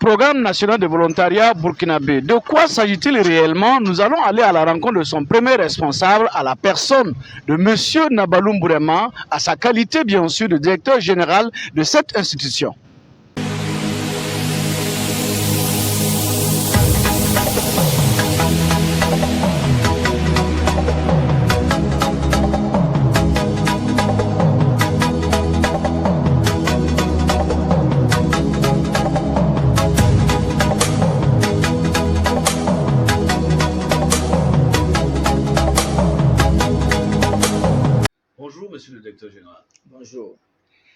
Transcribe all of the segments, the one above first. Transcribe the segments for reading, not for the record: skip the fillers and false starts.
Programme national de volontariat burkinabé. De quoi s'agit-il réellement? Nous allons aller à la rencontre de son premier responsable, à la personne de M. Nabaloum Bourema, à sa qualité bien sûr de directeur général de cette institution. Bonjour, monsieur le directeur général. Bonjour.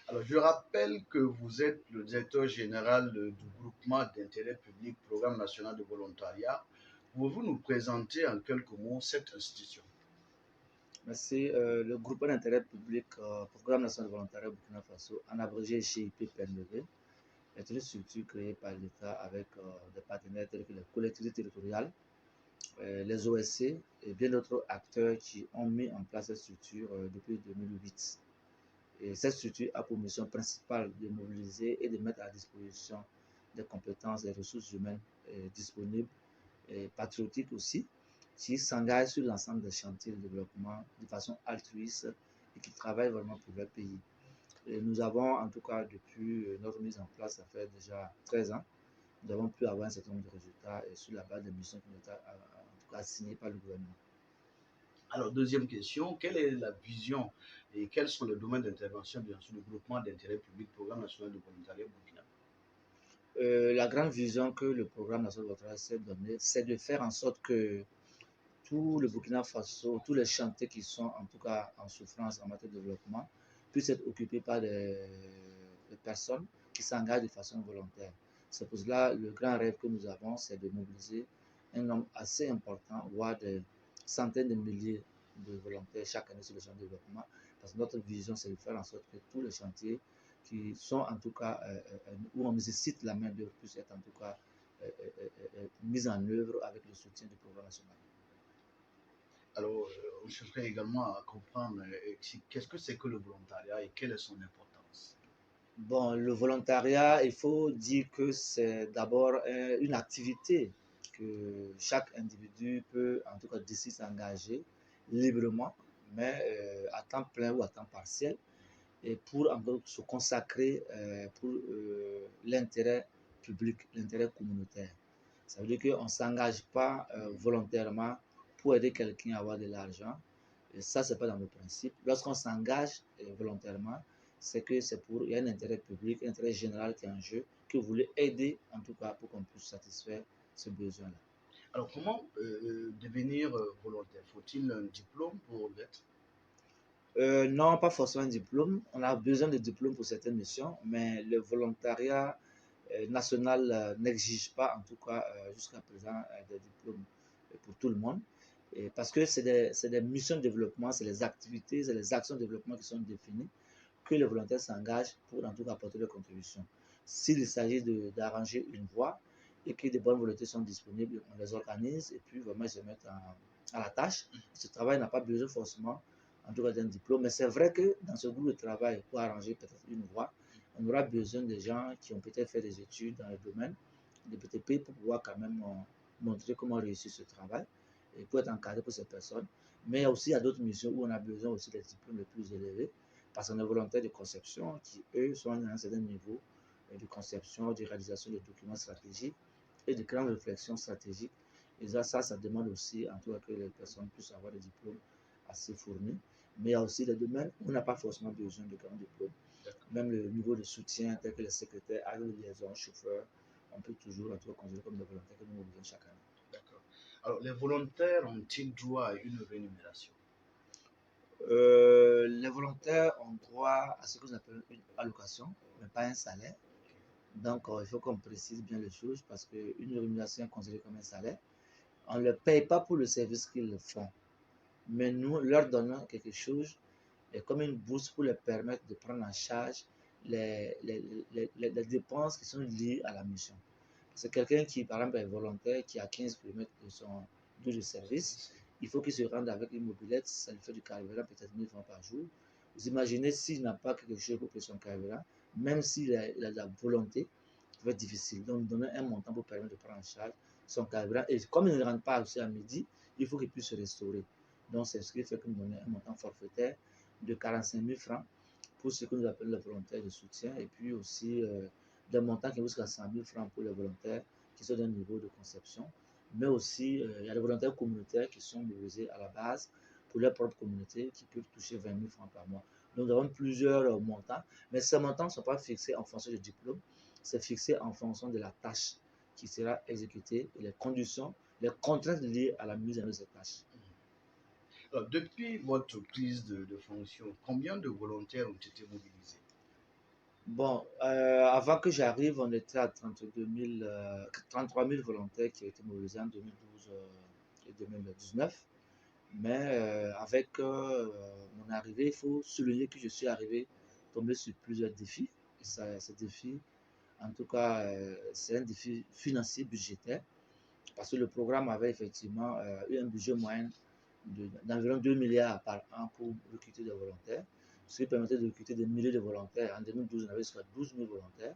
Alors, je rappelle que vous êtes le directeur général du groupement d'intérêt public, Programme national de volontariat. Pouvez-vous nous présenter en quelques mots cette institution? Merci. Le groupement d'intérêt public, Programme national de volontariat Burkina Faso, en abrégé GIP-PNV, est une structure créée par l'État avec des partenaires tels que les collectivités territoriales, les OSC et bien d'autres acteurs qui ont mis en place cette structure depuis 2008. Et cette structure a pour mission principale de mobiliser et de mettre à disposition des compétences et des ressources humaines disponibles et patriotiques aussi, qui s'engagent sur l'ensemble des chantiers de développement de façon altruiste et qui travaillent vraiment pour leur pays. Et nous avons, en tout cas, depuis notre mise en place, ça fait déjà 13 ans, nous avons pu avoir un certain nombre de résultats et sur la base des missions qui nous ont en tout cas assignées par le gouvernement. Alors, deuxième question, quelle est la vision et quels sont les domaines d'intervention, bien sûr, du groupement d'intérêt public, Programme national de volontariat Burkina? La grande vision que le programme national de volontariat s'est donné, c'est de faire en sorte que tout le Burkina Faso, tous les chantiers qui sont en tout cas en souffrance en matière de développement, puissent être occupés par des personnes qui s'engagent de façon volontaire. C'est pour cela le grand rêve que nous avons, c'est de mobiliser un nombre assez important, voire des centaines de milliers de volontaires chaque année sur le champ de développement. Parce que notre vision, c'est de faire en sorte que tous les chantiers qui sont en tout cas où on nécessite la main d'œuvre puissent être en tout cas mis en œuvre avec le soutien du programme national. Alors, on chercherait également à comprendre qu'est-ce que c'est que le volontariat et quelle est son importance. Bon, le volontariat, il faut dire que c'est d'abord une activité que chaque individu peut en tout cas décider s'engager librement, mais à temps plein ou à temps partiel, et pour en fait, se consacrer pour l'intérêt public, l'intérêt communautaire. Ça veut dire qu'on ne s'engage pas volontairement pour aider quelqu'un à avoir de l'argent. Et ça, ce n'est pas dans le principe. Lorsqu'on s'engage volontairement, c'est que il y a un intérêt public, un intérêt général qui est en jeu, que vous voulez aider en tout cas pour qu'on puisse satisfaire ce besoin-là. Alors, comment devenir volontaire? Faut-il un diplôme pour l'être? Non, pas forcément un diplôme. On a besoin de diplômes pour certaines missions, mais le volontariat national n'exige pas, en tout cas jusqu'à présent, des diplômes pour tout le monde. Et parce que c'est des missions de développement, c'est les activités, c'est les actions de développement qui sont définies, que les volontaires s'engagent pour en tout cas apporter leur contribution. S'il s'agit d'arranger une voie et que des bonnes volontés sont disponibles, on les organise et puis vraiment ils se mettent à la tâche. Ce travail n'a pas besoin forcément en tout cas d'un diplôme, mais c'est vrai que dans ce groupe de travail, pour arranger peut-être une voie, on aura besoin de gens qui ont peut-être fait des études dans le domaine de BTP pour pouvoir quand même montrer comment réussir ce travail et pour être encadré pour ces personnes. Mais aussi, il y a d'autres missions où on a besoin aussi des diplômes les plus élevés parce qu'on est volontaire de conception qui, eux, sont à un certain niveau de conception, de réalisation de documents stratégiques et de grandes réflexions stratégiques. Et ça demande aussi, en tout cas, que les personnes puissent avoir des diplômes assez fournis. Mais il y a aussi des domaines où on n'a pas forcément besoin de grands diplômes. Même le niveau de soutien, tel que les secrétaires, agents de liaison, chauffeurs, on peut toujours, en tout cas, considérer comme des volontaires que nous mobilisons chaque année. D'accord. Alors, les volontaires ont-ils droit à une rémunération? Les volontaires ont droit à ce que nous appelons une allocation, mais pas un salaire. Donc, il faut qu'on précise bien les choses parce qu'une rémunération est considérée comme un salaire. On ne les paye pas pour le service qu'ils font, mais nous leur donnons quelque chose comme une bourse pour leur permettre de prendre en charge les dépenses qui sont liées à la mission. C'est quelqu'un qui, par exemple, est volontaire, qui a 15 km de son lieu de service, il faut qu'il se rende avec une mobilette, ça lui fait du carburant peut-être 1000 francs par jour. Vous imaginez s'il n'a pas quelque chose pour payer son carburant, même s'il a la volonté, va être difficile. Donc, donner un montant pour permettre de prendre en charge son carburant. Et comme il ne rentre pas aussi à midi, il faut qu'il puisse se restaurer. Donc, c'est ce qui fait que nous donnons un montant forfaitaire de 45 000 francs pour ce que nous appelons les volontaires de soutien. Et puis aussi, des montants qui vont jusqu'à 100 000 francs pour les volontaires qui sont d'un niveau de conception. Mais aussi, il y a des volontaires communautaires qui sont mobilisés à la base pour leur propre communauté qui peuvent toucher 20 000 francs par mois. Donc, nous avons plusieurs montants, mais ces montants ne sont pas fixés en fonction du diplôme, c'est fixé en fonction de la tâche qui sera exécutée et les conditions, les contraintes liées à la mise en œuvre de cette tâche. Alors, depuis votre prise de fonction, combien de volontaires ont été mobilisés? Bon, avant que j'arrive, on était à 33 000 volontaires qui ont été mobilisés en 2012 et 2019. Mais avec mon arrivée, il faut souligner que je suis arrivé tombé sur plusieurs défis. Et ça, ces défis, en tout cas, c'est un défi financier, budgétaire, parce que le programme avait effectivement eu un budget moyen d'environ 2 milliards par an pour recruter des volontaires, ce qui permettait de recruter des milliers de volontaires. En 2012, on avait jusqu'à 12 000 volontaires.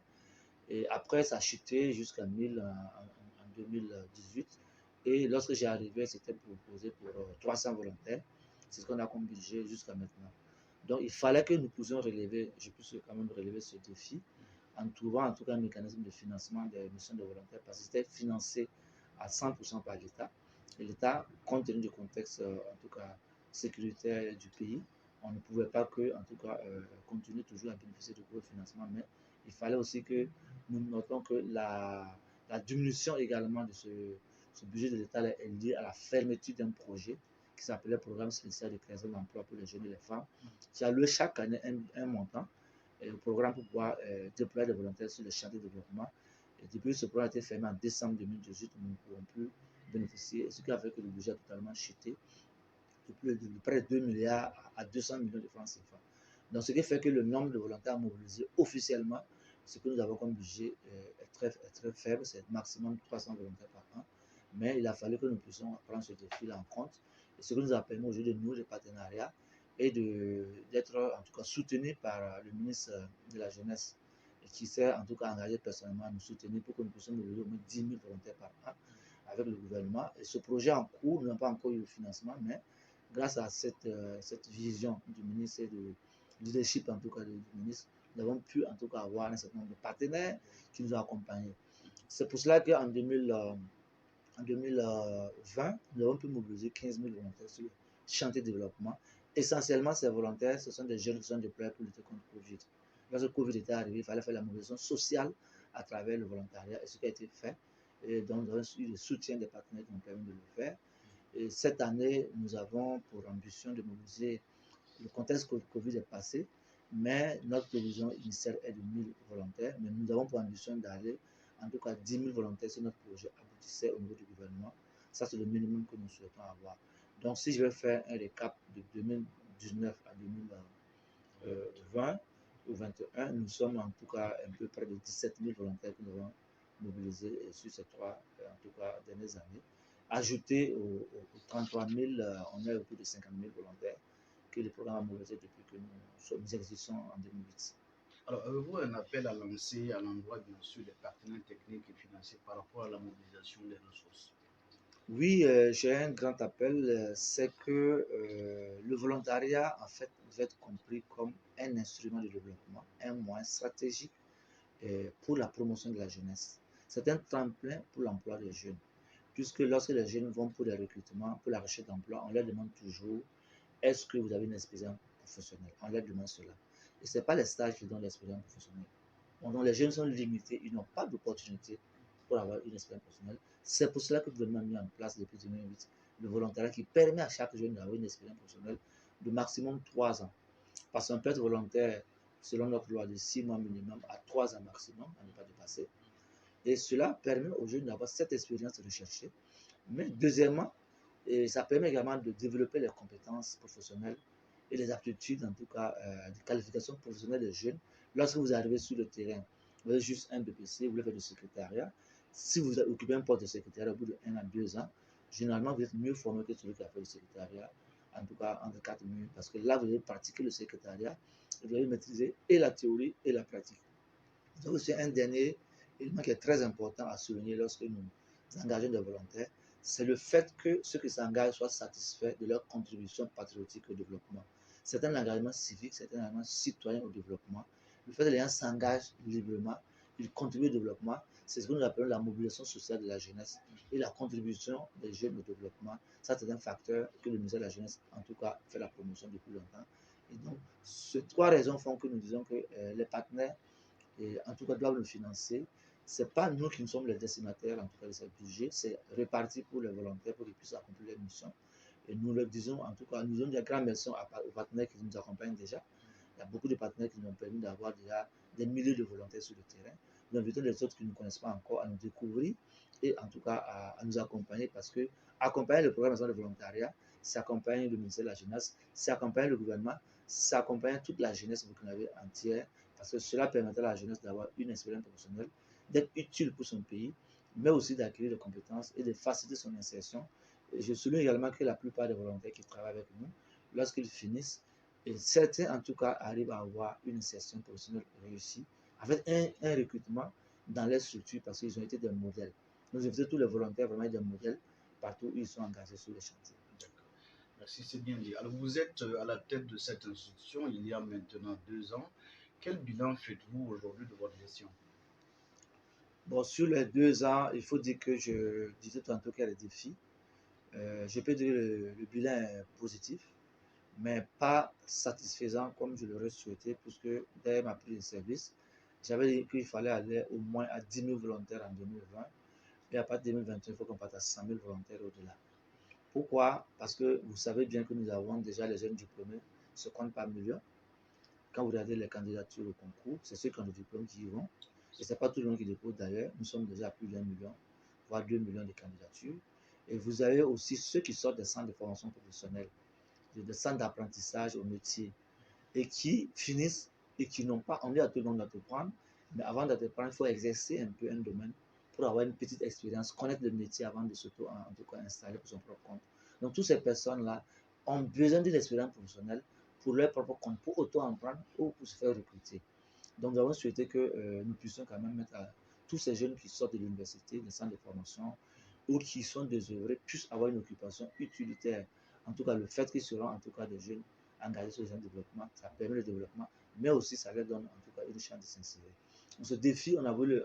Et après, ça a chuté jusqu'à 1000 en 2018. Et lorsque j'ai arrivé, c'était proposé pour 300 volontaires. C'est ce qu'on a comme budget jusqu'à maintenant. Donc, il fallait que nous puissions relever, je puisse quand même relever ce défi en trouvant en tout cas un mécanisme de financement des missions de volontaires parce que c'était financé à 100% par l'État. Et l'État, compte tenu du contexte, en tout cas sécuritaire du pays, on ne pouvait pas que, en tout cas, continuer toujours à bénéficier de gros financement, mais il fallait aussi que nous notons que la diminution également de ce budget de l'État est liée à la fermeture d'un projet qui s'appelait Programme spécial de création d'emplois pour les jeunes et les femmes, qui a loué chaque année un montant et le programme pour pouvoir déployer des volontaires sur les chantiers de développement. Et depuis ce programme a été fermé en décembre 2018, nous ne pouvons plus bénéficier, ce qui a fait que le budget a totalement chuté de près de 2 milliards à 200 millions de francs CFA. Donc, ce qui fait que le nombre de volontaires mobilisés officiellement, ce que nous avons comme budget est très faible, c'est maximum 300 volontaires par an. Mais il a fallu que nous puissions prendre ce défi-là en compte. Et ce que nous a permis aujourd'hui de nouer des partenariats et d'être en tout cas soutenus par le ministre de la Jeunesse qui s'est en tout cas engagé personnellement à nous soutenir pour que nous puissions mobiliser au moins 10 000 volontaires par an avec le gouvernement. Et ce projet en cours, nous n'avons pas encore eu le financement, mais grâce à cette vision du ministre et du leadership en tout cas du ministre, nous avons pu en tout cas avoir un certain nombre de partenaires qui nous ont accompagnés. C'est pour cela qu'en 2020, nous avons pu mobiliser 15 000 volontaires sur le chantier de développement. Essentiellement, ces volontaires, ce sont des jeunes qui sont déployés pour lutter contre le Covid. Lorsque le Covid était arrivé, il fallait faire la mobilisation sociale à travers le volontariat, et ce qui a été fait. Et donc, nous avons eu le soutien des partenaires qui nous ont permis de le faire. Et cette année, nous avons pour ambition de mobiliser, le contexte Covid est passé, mais notre prévision initiale est de 1000 volontaires, mais nous avons pour ambition d'aller en tout cas 10 000 volontaires si notre projet aboutissait au niveau du gouvernement. Ça, c'est le minimum que nous souhaitons avoir. Donc, si je vais faire un récap de 2019 à 2020 ou 2021, nous sommes en tout cas un peu près de 17 000 volontaires que nous avons mobilisés sur ces trois, en tout cas, dernières années. Ajouté aux 33 000, on est autour de 50 000 volontaires que le programme a mobilisé depuis que nous existons en 2008. Alors, avez-vous un appel à lancer à l'endroit, bien sûr, des partenaires techniques et financiers par rapport à la mobilisation des ressources? Oui, j'ai un grand appel, c'est que le volontariat, en fait, doit être compris comme un instrument de développement, un moyen stratégique pour la promotion de la jeunesse. C'est un tremplin pour l'emploi des jeunes, puisque lorsque les jeunes vont pour les recrutements, pour la recherche d'emploi, on leur demande toujours est-ce que vous avez une expérience professionnelle? On leur demande cela. Et ce n'est pas les stages qui donnent l'expérience professionnelle. Donc les jeunes sont limités, ils n'ont pas d'opportunité pour avoir une expérience professionnelle. C'est pour cela que le gouvernement a mis en place depuis 2008 le volontariat qui permet à chaque jeune d'avoir une expérience professionnelle de maximum 3 ans. Parce qu'on peut être volontaire selon notre loi de 6 mois minimum à 3 ans maximum, à ne pas dépasser. Et cela permet aux jeunes d'avoir cette expérience recherchée. Mais deuxièmement, ça permet également de développer les compétences professionnelles et les aptitudes, en tout cas, des qualifications professionnelles des jeunes. Lorsque vous arrivez sur le terrain, vous avez juste un BPC, vous voulez faire du secrétariat. Si vous occupez un poste de secrétariat au bout de 1 à 2 ans, généralement, vous êtes mieux formé que celui qui a fait le secrétariat, en tout cas entre 4 murs, parce que là, vous allez pratiquer le secrétariat, vous allez maîtriser et la théorie et la pratique. Donc, c'est un dernier élément qui est très important à souligner lorsque nous engageons des volontaires, c'est le fait que ceux qui s'engagent soient satisfaits de leur contribution patriotique au développement. C'est un engagement civique, c'est un engagement citoyen au développement. Le fait que les gens s'engagent librement, ils contribuent au développement, c'est ce que nous appelons la mobilisation sociale de la jeunesse et la contribution des jeunes au développement. Ça, c'est un facteur que le ministère de la Jeunesse, en tout cas, fait la promotion depuis longtemps. Et donc, ces trois raisons font que nous disons que les partenaires, en tout cas, doivent nous financer. Ce n'est pas nous qui sommes les destinataires, en tout cas, de ce budget. C'est réparti pour les volontaires pour qu'ils puissent accomplir leur mission. Et nous leur disons, en tout cas, nous donnons des grandes merci aux partenaires qui nous accompagnent déjà. Il y a beaucoup de partenaires qui nous ont permis d'avoir déjà des milliers de volontaires sur le terrain. Nous invitons les autres qui ne nous connaissent pas encore à nous découvrir et en tout cas à nous accompagner parce que accompagner le programme national de volontariat, c'est accompagner le ministère de la Jeunesse, c'est accompagner le gouvernement, c'est accompagner toute la jeunesse burkinabé entière parce que cela permettra à la jeunesse d'avoir une expérience professionnelle, d'être utile pour son pays, mais aussi d'acquérir des compétences et de faciliter son insertion. Et je souligne également que la plupart des volontaires qui travaillent avec nous, lorsqu'ils finissent, et certains en tout cas arrivent à avoir une insertion professionnelle réussie avec un recrutement dans les structures parce qu'ils ont été des modèles. Nous invitons tous les volontaires vraiment des modèles partout où ils sont engagés sur les chantiers. Merci, c'est bien dit. Alors, vous êtes à la tête de cette institution il y a maintenant 2 ans. Quel bilan faites-vous aujourd'hui de votre gestion? Bon, sur les 2 ans, il faut dire que je disais tantôt qu'il y a des défis. Je peux dire que le bilan est positif, mais pas satisfaisant comme je l'aurais souhaité, puisque dès ma prise de service, j'avais dit qu'il fallait aller au moins à 10 000 volontaires en 2020, et à partir de 2021, il faut qu'on parte à 100 000 volontaires au-delà. Pourquoi? Parce que vous savez bien que nous avons déjà les jeunes diplômés, se comptent par millions. Quand vous regardez les candidatures au concours, c'est ceux qui ont le diplôme qui y vont. Et ce n'est pas tout le monde qui dépose d'ailleurs. Nous sommes déjà à plus d'1 million, voire 2 millions de candidatures. Et vous avez aussi ceux qui sortent des centres de formation professionnelle, des centres d'apprentissage au métier, et qui finissent et qui n'ont pas, on dit à tout le monde d'apprendre, mais avant d'apprendre, il faut exercer un peu un domaine pour avoir une petite expérience, connaître le métier avant de s'auto, en tout cas, installer pour son propre compte. Donc, toutes ces personnes-là ont besoin d'une expérience professionnelle pour leur propre compte, pour auto-emprendre ou pour se faire recruter. Donc, nous avons souhaité que nous puissions quand même mettre à tous ces jeunes qui sortent de l'université, des centres de formation ou qui sont désœuvrés puissent avoir une occupation utilitaire. En tout cas, le fait qu'ils seront en tout cas des jeunes engagés sur le développement, ça permet le développement, mais aussi ça leur donne en tout cas une chance de s'insérer. Donc, ce défi, on a voulu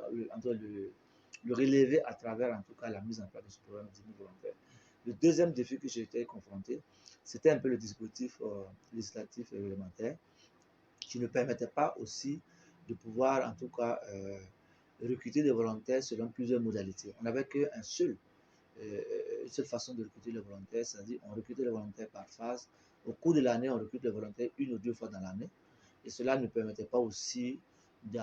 le relever à travers en tout cas la mise en place de ce programme de volontaires. Le deuxième défi que j'ai été confronté, c'était un peu le dispositif législatif et réglementaire qui ne permettait pas aussi de pouvoir en tout cas recruter des volontaires selon plusieurs modalités. On n'avait qu'une seule façon de recruter les volontaires, c'est-à-dire on recrutait les volontaires par phase. Au cours de l'année, on recrute les volontaires 1 ou 2 fois dans l'année. Et cela ne permettait pas aussi de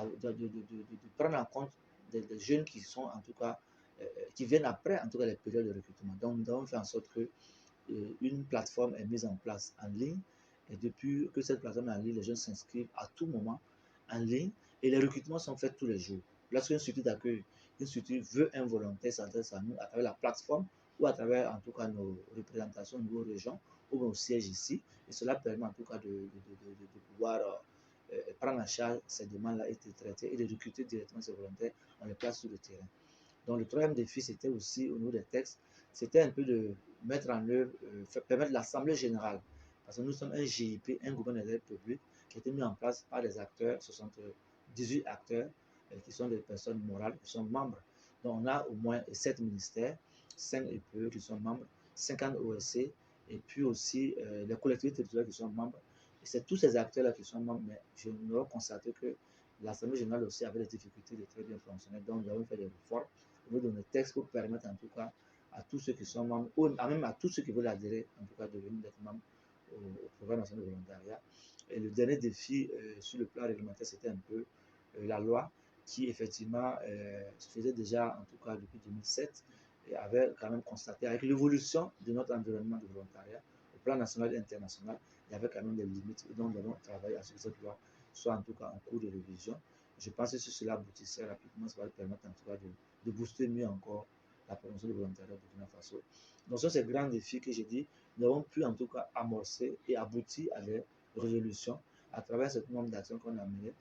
prendre en compte des jeunes qui sont en tout cas, qui viennent après en tout cas les périodes de recrutement. Donc nous avons fait en sorte que une plateforme est mise en place en ligne. Et depuis que cette plateforme est en ligne, les jeunes s'inscrivent à tout moment en ligne et les recrutements sont faits tous les jours. Lorsqu'une structure d'accueil, une structure veut un volontaire, s'adresse à nous à travers la plateforme ou à travers en tout cas nos représentations au niveau région ou au siège ici. Et cela permet en tout cas de pouvoir prendre en charge ces demandes-là et de traiter et de recruter directement ces volontaires, on les place sur le terrain. Donc le troisième défi, c'était aussi au niveau des textes, c'était un peu de mettre en œuvre, permettre l'Assemblée générale, parce que nous sommes un GIP, un gouvernement des aides publiques, qui a été mis en place par des acteurs, 78 acteurs, qui sont des personnes morales, qui sont membres. Donc on a au moins 7 ministères, 5 EPE qui sont membres, 50 OSC, et puis aussi les collectivités territoriales qui sont membres. Et c'est tous ces acteurs-là qui sont membres, mais je nous avons constaté que l'Assemblée générale aussi avait des difficultés de très bien fonctionner. Donc nous avons fait des réformes au niveau de nos textes pour permettre en tout cas à tous ceux qui sont membres, ou même à tous ceux qui veulent adhérer, en tout cas devenir d'être membres au programme national de volontariat. Et le dernier défi sur le plan réglementaire, c'était un peu la loi qui effectivement se faisait déjà, en tout cas depuis 2007, et avait quand même constaté avec l'évolution de notre environnement de volontariat, au plan national et international, il y avait quand même des limites. Et donc nous avons travaillé à ce que cette loi soit en tout cas en cours de révision. Je pense que si cela aboutissait rapidement, ça va permettre en tout cas de booster mieux encore la promotion du volontariat au Burkina Faso. Donc, sur ces grands défis que j'ai dit, nous avons pu en tout cas amorcer et aboutir à des résolutions à travers ce nombre d'actions qu'on a menées,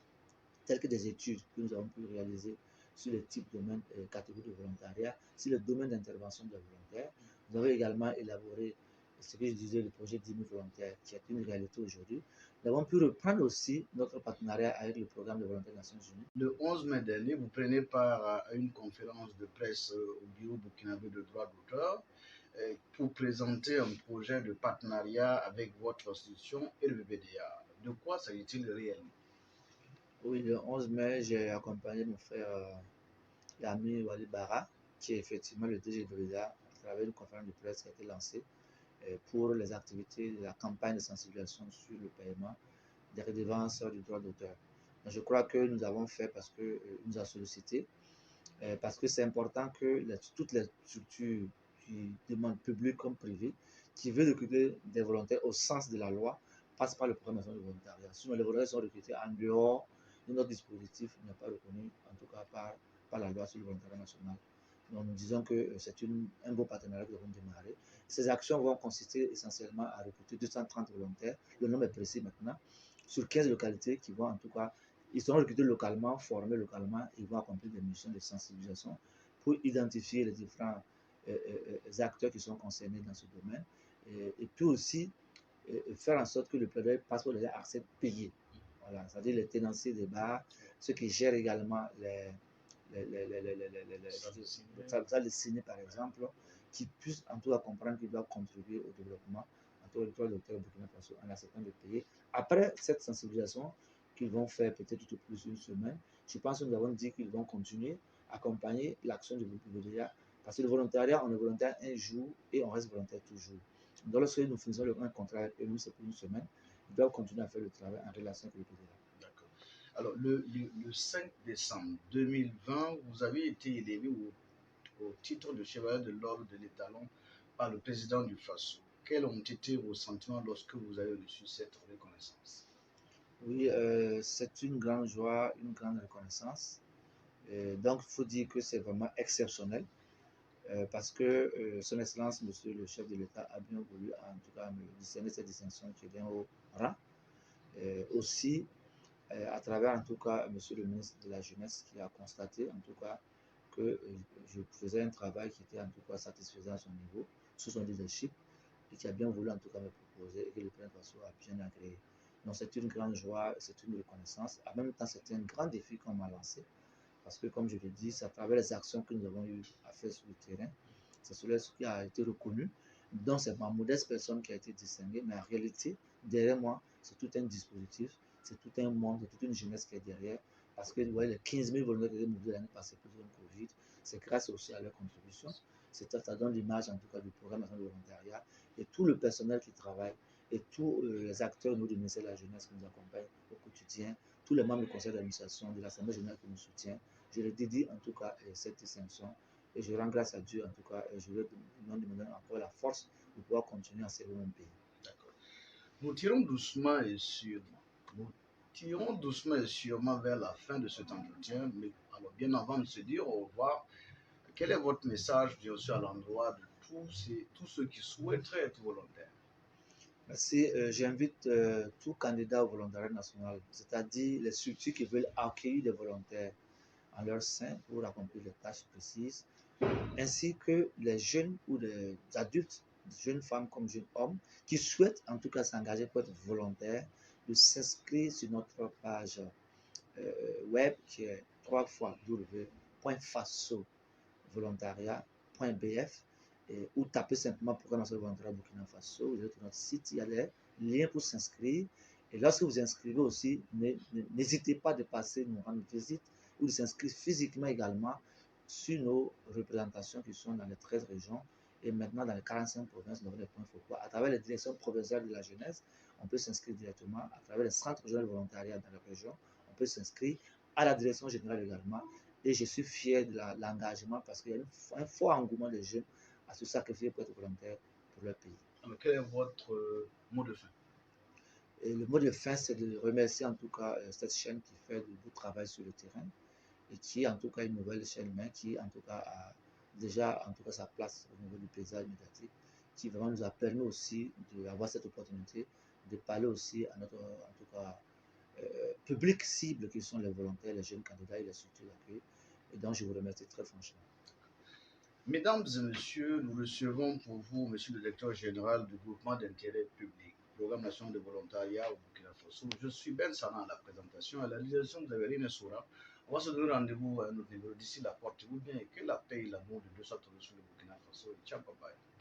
telles que des études que nous avons pu réaliser sur les types de domaines, catégories de volontariat, sur le domaine d'intervention des volontaires. Nous avons également élaboré ce que je disais, le projet 10 000 volontaires, qui est une réalité aujourd'hui. Nous avons pu reprendre aussi notre partenariat avec le programme de volontaires des Nations Unies. Le 11 mai dernier, vous prenez part à une conférence de presse au bureau burkinabé de droit d'auteur pour présenter un projet de partenariat avec votre institution et le BBDA. De quoi s'agit-il réellement? Oui, le 11 mai, j'ai accompagné mon frère Yami Wali Bara, qui est effectivement le DG de l'EDA, à travers une conférence de presse qui a été lancée pour les activités de la campagne de sensibilisation sur le paiement des redevances du droit d'auteur. Je crois que nous avons fait parce qu'il nous a sollicité, parce que c'est important que toutes les structures qui demandent publiques comme privées, qui veulent recruter des volontaires au sens de la loi, passent par le programme national de volontariat. Sinon, les volontaires sont recrutés en dehors de notre dispositif, n'est pas reconnu, en tout cas par la loi sur le volontariat national. Donc, nous disons que c'est un beau partenariat que nous avons démarré. Ces actions vont consister essentiellement à recruter 230 volontaires. Le nombre est précis maintenant, sur 15 localités qui vont en tout cas, ils seront recrutés localement, formés localement, ils vont accomplir des missions de sensibilisation pour identifier les différents acteurs qui sont concernés dans ce domaine et puis aussi faire en sorte que le plaidoyer passe pour les accès payés. Voilà, c'est-à-dire les tenanciers des bars, ceux qui gèrent également les ciné par exemple, qui puissent en tout cas comprendre qu'ils doivent contribuer au développement en tout cas du droit d'auteur au Burkina Faso en acceptant de payer. Après cette sensibilisation qu'ils vont faire peut-être tout au plus une semaine, je pense que nous avons dit qu'ils vont continuer à accompagner l'action du volontariat parce que le volontariat, on est volontaire un jour et on reste volontaire toujours. Donc lorsque nous finissons un contrat avec eux, c'est pour une semaine, ils doivent continuer à faire le travail en relation avec le PDA. D'accord. Alors, le 5 décembre 2020, vous avez été élevé au titre de chevalier de l'ordre de l'étalon par le président du FASO. Quels ont été vos sentiments lorsque vous avez reçu cette reconnaissance? Oui, c'est une grande joie, une grande reconnaissance. Donc, il faut dire que c'est vraiment exceptionnel parce que Son Excellence, Monsieur le chef de l'État, a bien voulu, en tout cas, me discerner cette distinction qui est bien au rang. Aussi, à travers, en tout cas, Monsieur le ministre de la Jeunesse qui a constaté, en tout cas, que je faisais un travail qui était, en tout cas, satisfaisant à son niveau, sous son leadership, et qui a bien voulu, en tout cas, me proposer et que le président Faso a bien agréé. Donc, c'est une grande joie, c'est une reconnaissance. En même temps, c'est un grand défi qu'on m'a lancé. Parce que, comme je le dis, c'est à travers les actions que nous avons eu à faire sur le terrain, c'est cela qui a été reconnu. Donc, c'est ma modeste personne qui a été distinguée, mais en réalité, derrière moi, c'est tout un dispositif, c'est tout un monde, c'est toute une jeunesse qui est derrière. Parce que vous voyez, les 15 000 volontaires qui ont été mobilisés l'année passée pour le Covid, c'est grâce aussi à leur contribution. Ça donne l'image, en tout cas, du programme national de volontariat et tout le personnel qui travaille et tous les acteurs du ministère de la Jeunesse qui nous accompagnent au quotidien, tous les membres du conseil d'administration, de l'Assemblée générale qui nous soutient. Je leur dédie en tout cas cette distinction et je rends grâce à Dieu en tout cas et je leur demande encore la force de pouvoir continuer à servir mon pays. D'accord. Nous tirons doucement et sûrement. Nous tirons doucement et sûrement vers la fin de cet entretien, mais alors bien avant de se dire au revoir, quel est votre message bien sûr à l'endroit de tous ceux qui souhaiteraient être volontaires? Merci. J'invite tout candidat au volontariat national, c'est-à-dire les structures qui veulent accueillir des volontaires en leur sein pour accomplir des tâches précises, ainsi que les jeunes ou les adultes, jeunes femmes comme jeunes hommes, qui souhaitent en tout cas s'engager pour être volontaires, de s'inscrire sur notre page web qui est www.faso-volontariat.bf ou tapez simplement Programme national de volontariat Burkina Faso. Vous allez sur notre site, il y a les liens pour s'inscrire. Et lorsque vous inscrivez aussi, n'hésitez pas de passer nous rendre visite ou de s'inscrire physiquement également sur nos représentations qui sont dans les 13 régions et maintenant dans les 45 provinces, nous avons des points focaux. À travers les directions provinciales de la jeunesse, on peut s'inscrire directement. À travers les centres régionaux de volontariat dans la région, on peut s'inscrire à la direction générale également. Et je suis fier de l'engagement parce qu'il y a un fort engouement des jeunes à se sacrifier pour être volontaire pour leur pays. Alors, quel est votre mot de fin? Et le mot de fin, c'est de remercier en tout cas cette chaîne qui fait du beau travail sur le terrain et qui est en tout cas une nouvelle chaîne, mais qui en tout cas a déjà en tout cas sa place au niveau du paysage médiatique, qui vraiment nous a permis aussi d'avoir cette opportunité de parler aussi à notre en tout cas public cible qui sont les volontaires, les jeunes candidats et les structures d'accueil. Et donc, je vous remercie très franchement. Mesdames et messieurs, nous recevons pour vous monsieur le directeur général du groupement d'intérêt public, Programme national de volontariat au Burkina Faso. Je suis Ben Sana à la présentation. À la réalisation, vous avez Rine Soura. On va se donner rendez-vous à un autre niveau. D'ici là, portez-vous bien et que la paix et l'amour de Dieu soient toujours sur le Burkina Faso. Ciao, bye bye.